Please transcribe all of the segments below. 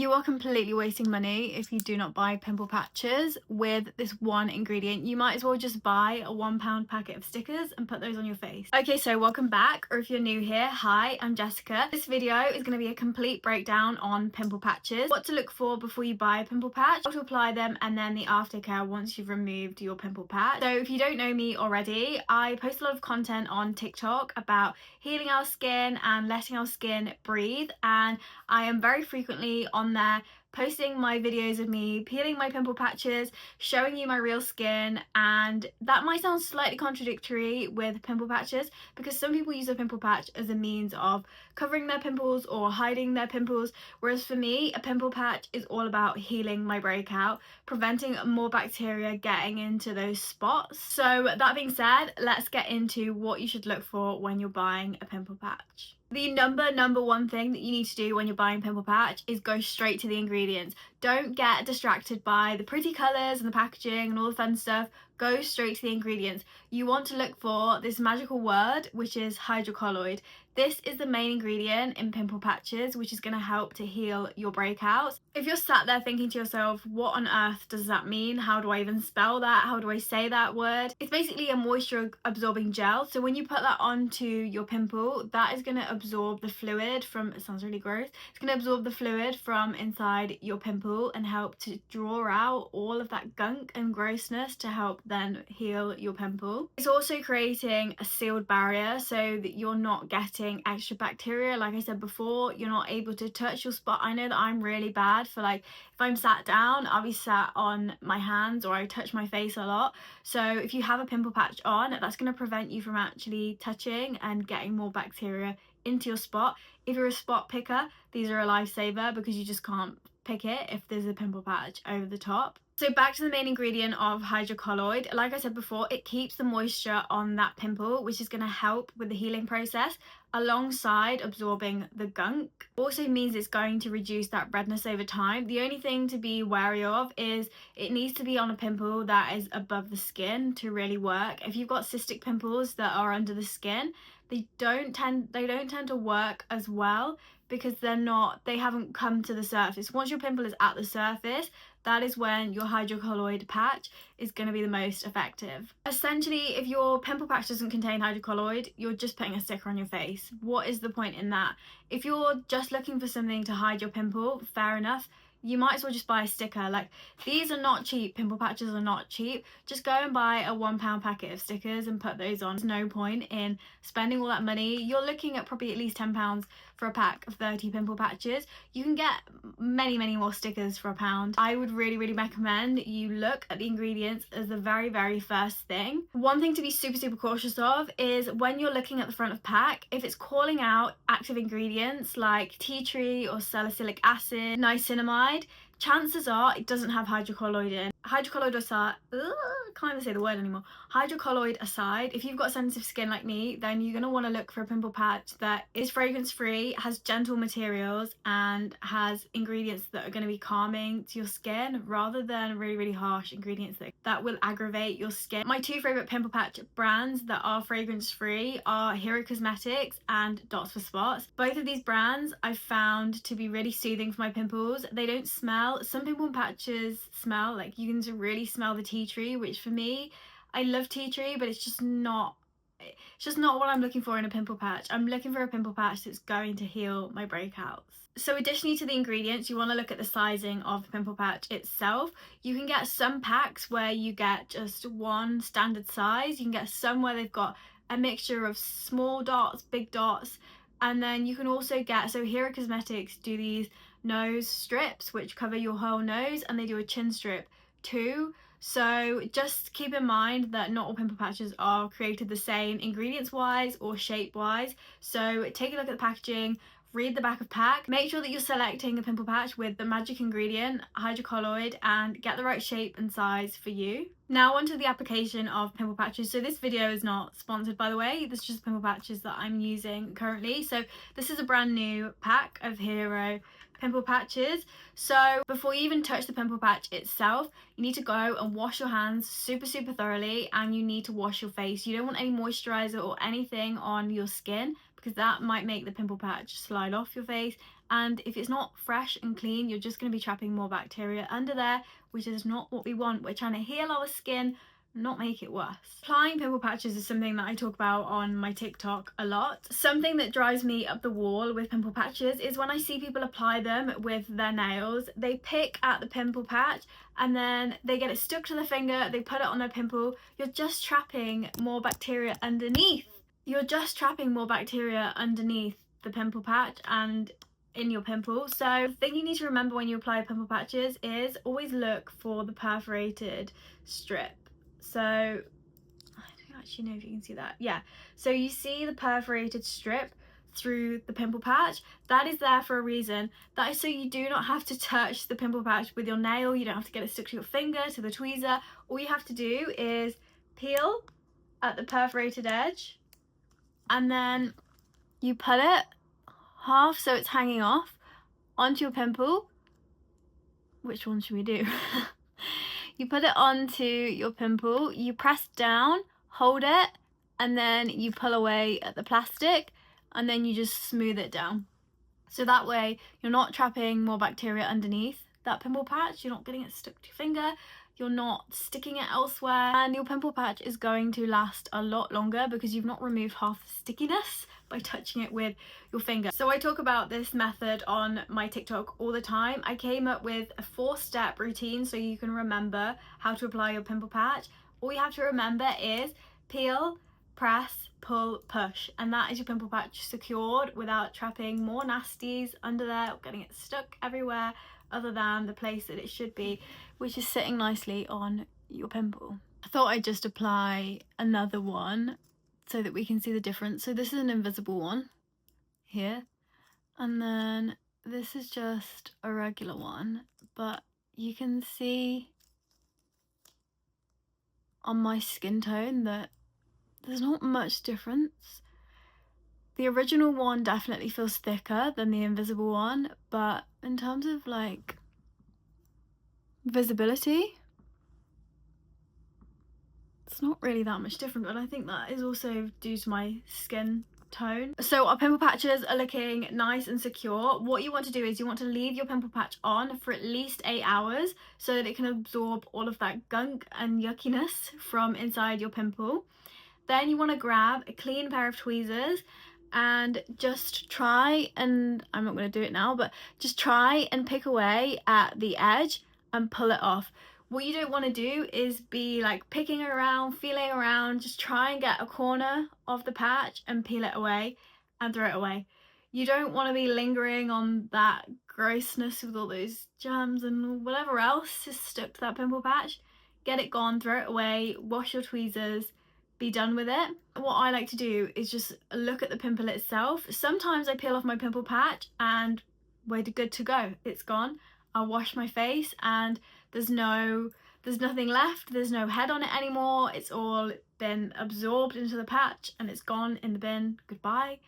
You are completely wasting money if you do not buy pimple patches with this one ingredient. You might as well just buy a £1 packet of stickers and put those on your face. Okay, so welcome back, or if you're new here, hi, I'm Jessica. This video is going to be a complete breakdown on pimple patches, what to look for before you buy a pimple patch, how to apply them, and then the aftercare once you've removed your pimple patch. So if you don't know me already, I post a lot of content on TikTok about healing our skin and letting our skin breathe, and I am very frequently on there posting my videos of me peeling my pimple patches, showing you my real skin. And that might sound slightly contradictory with pimple patches because some people use a pimple patch as a means of covering their pimples or hiding their pimples, whereas for me a pimple patch is all about healing my breakout, preventing more bacteria getting into those spots. So that being said, let's get into what you should look for when you're buying a pimple patch. The number one thing that you need to do when you're buying a pimple patch is go straight to the ingredients. Don't get distracted by the pretty colours and the packaging and all the fun stuff. Go straight to the ingredients. You want to look for this magical word, which is hydrocolloid. This is the main ingredient in pimple patches, which is going to help to heal your breakouts. If you're sat there thinking to yourself, what on earth does that mean? How do I even spell that? How do I say that word? It's basically a moisture absorbing gel. So when you put that onto your pimple, that is going to absorb the fluid from, it sounds really gross, it's going to absorb the fluid from inside your pimple and help to draw out all of that gunk and grossness to help then heal your pimple. It's also creating a sealed barrier so that you're not getting extra bacteria. Like I said before, you're not able to touch your spot. I know that I'm really bad for, like, if I'm sat down, I'll be sat on my hands or I touch my face a lot. So if you have a pimple patch on, that's going to prevent you from actually touching and getting more bacteria into your spot. If you're a spot picker, these are a lifesaver because you just can't pick it if there's a pimple patch over the top. So back to the main ingredient of hydrocolloid. Like I said before, it keeps the moisture on that pimple, which is going to help with the healing process alongside absorbing the gunk. Also means it's going to reduce that redness over time. The only thing to be wary of is it needs to be on a pimple that is above the skin to really work. If you've got cystic pimples that are under the skin, they don't tend to work as well because they haven't come to the surface. Once your pimple is at the surface, that is when your hydrocolloid patch is going to be the most effective. Essentially, if your pimple patch doesn't contain hydrocolloid, you're just putting a sticker on your face. What is the point in that? If you're just looking for something to hide your pimple, fair enough. You might as well just buy a sticker. Like, these are not cheap. Pimple patches are not cheap. Just go and buy a £1 packet of stickers and put those on. There's no point in spending all that money. You're looking at probably at least £10 for a pack of 30 pimple patches. You can get many more stickers for £1. I would really recommend you look at the ingredients as the very first thing. One thing to be super cautious of is when you're looking at the front of pack, if it's calling out active ingredients like tea tree or salicylic acid, niacinamide, chances are it doesn't have hydrocolloid in. Hydrocolloid aside, can't even say the word anymore. Hydrocolloid aside, if you've got sensitive skin like me, then you're going to want to look for a pimple patch that is fragrance free, has gentle materials, and has ingredients that are going to be calming to your skin rather than really harsh ingredients that will aggravate your skin. My two favourite pimple patch brands that are fragrance free are Hero Cosmetics and Dots for Spots. Both of these brands I've found to be really soothing for my pimples. They don't smell. Some pimple patches smell, like you can really smell the tea tree, which for me, I love tea tree, but it's just not what I'm looking for in a pimple patch. I'm looking for a pimple patch that's going to heal my breakouts. So additionally to the ingredients, you want to look at the sizing of the pimple patch itself. You can get some packs where you get just one standard size. You can get some where they've got a mixture of small dots, big dots, and then you can also get, so Hero Cosmetics do these nose strips which cover your whole nose, and they do a chin strip too. So just keep in mind that not all pimple patches are created the same ingredients wise or shape wise. So take a look at the packaging, read the back of pack, make sure that you're selecting a pimple patch with the magic ingredient, hydrocolloid, and get the right shape and size for you. Now onto the application of pimple patches. So this video is not sponsored, by the way. This is just pimple patches that I'm using currently. So this is a brand new pack of Hero pimple patches. So before you even touch the pimple patch itself, you need to go and wash your hands super thoroughly, and you need to wash your face. You don't want any moisturizer or anything on your skin because that might make the pimple patch slide off your face and if it's not fresh and clean, you're just going to be trapping more bacteria under there, which is not what we want. We're trying to heal our skin, not make it worse. Applying pimple patches is something that I talk about on my TikTok a lot. Something that drives me up the wall with pimple patches is when I see people apply them with their nails. They pick at the pimple patch and then they get it stuck to the finger, they put it on their pimple. You're just trapping more bacteria underneath. You're just trapping more bacteria underneath the pimple patch and in your pimple. So the thing you need to remember when you apply pimple patches is always look for the perforated strip. So I don't actually know if you can see that. Yeah, so you see the perforated strip through the pimple patch. That is there for a reason. That is so you do not have to touch the pimple patch with your nail. You don't have to get it stuck to your finger, to the tweezer. All you have to do is peel at the perforated edge, and then you put it half so it's hanging off onto your pimple. Which one should we do? You put it onto your pimple, you press down, hold it, and then you pull away at the plastic, and then you just smooth it down. So that way you're not trapping more bacteria underneath that pimple patch, you're not getting it stuck to your finger, you're not sticking it elsewhere, and your pimple patch is going to last a lot longer because you've not removed half the stickiness by touching it with your finger. So I talk about this method on my TikTok all the time. I came up with a 4-step routine so you can remember how to apply your pimple patch. All you have to remember is peel, press, pull, push, and that is your pimple patch secured without trapping more nasties under there or getting it stuck everywhere other than the place that it should be, which is sitting nicely on your pimple. I thought I'd just apply another one so that we can see the difference. So this is an invisible one here, and then this is just a regular one, but you can see on my skin tone that there's not much difference. The original one definitely feels thicker than the invisible one, but in terms of like visibility, it's not really that much different, but I think that is also due to my skin tone. So our pimple patches are looking nice and secure. What you want to do is you want to leave your pimple patch on for at least 8 hours so that it can absorb all of that gunk and yuckiness from inside your pimple. Then you want to grab a clean pair of tweezers and just try, and I'm not going to do it now, but just try and pick away at the edge and pull it off. What you don't want to do is be like picking around, feeling around, just try and get a corner of the patch and peel it away and throw it away. You don't want to be lingering on that grossness with all those germs and whatever else is stuck to that pimple patch. Get it gone, throw it away, wash your tweezers, be done with it. What I like to do is just look at the pimple itself. Sometimes I peel off my pimple patch and we're good to go, it's gone. I'll wash my face and there's nothing left, there's no head on it anymore, it's all been absorbed into the patch and it's gone in the bin, goodbye.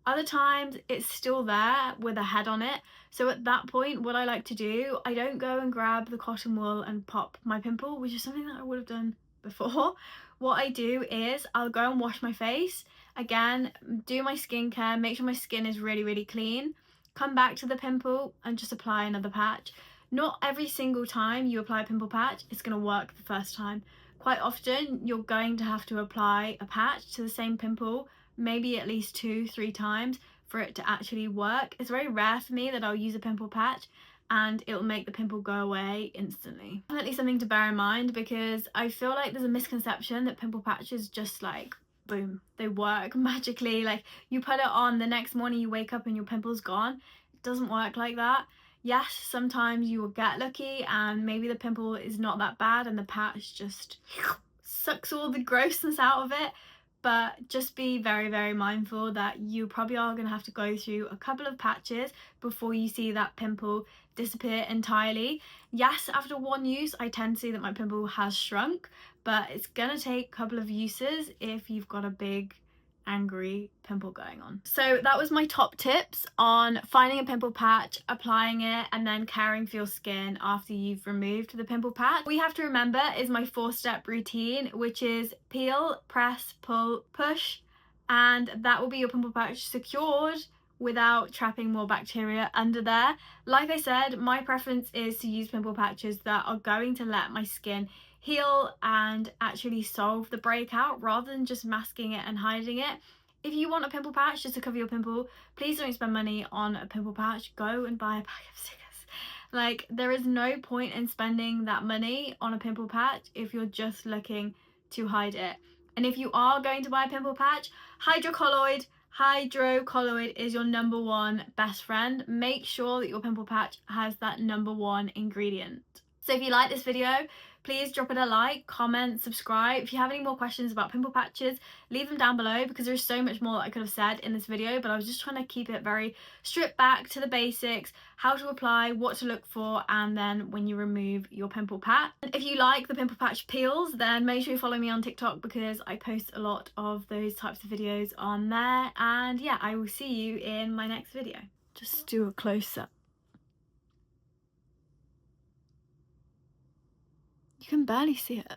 Other times it's still there with a head on it, so at that point what I like to do, I don't go and grab the cotton wool and pop my pimple, which is something that I would have done before. What I do is I'll go and wash my face, again, do my skincare, make sure my skin is really clean, come back to the pimple and just apply another patch. Not every single time you apply a pimple patch it's going to work the first time. Quite often you're going to have to apply a patch to the same pimple maybe at least 2-3 times for it to actually work. It's very rare for me that I'll use a pimple patch and it'll make the pimple go away instantly. Definitely something to bear in mind because I feel like there's a misconception that pimple patches just like boom, they work magically, like you put it on, the next morning you wake up and your pimple's gone. It doesn't work like that. Yes, sometimes you will get lucky and maybe the pimple is not that bad and the patch just sucks all the grossness out of it, but just be very mindful that you probably are going to have to go through a couple of patches before you see that pimple disappear entirely. Yes, after one use I tend to see that my pimple has shrunk, but it's going to take a couple of uses if you've got a big angry pimple going on. So that was my top tips on finding a pimple patch, applying it, and then caring for your skin after you've removed the pimple patch. What you have to remember is my 4-step routine, which is peel, press, pull, push, and that will be your pimple patch secured without trapping more bacteria under there. Like I said, my preference is to use pimple patches that are going to let my skin heal and actually solve the breakout rather than just masking it and hiding it. If you want a pimple patch just to cover your pimple, please don't spend money on a pimple patch. Go and buy a pack of stickers. Like, there is no point in spending that money on a pimple patch if you're just looking to hide it. And if you are going to buy a pimple patch, hydrocolloid is your #1 best friend. Make sure that your pimple patch has that #1 ingredient. So if you like this video, please drop it a like, comment, subscribe. If you have any more questions about pimple patches, leave them down below, because there's so much more that I could have said in this video, but I was just trying to keep it very stripped back to the basics, how to apply, what to look for, and then when you remove your pimple patch. And if you like the pimple patch peels, then make sure you follow me on TikTok, because I post a lot of those types of videos on there. And yeah, I will see you in my next video. Just do a close-up. You can barely see it.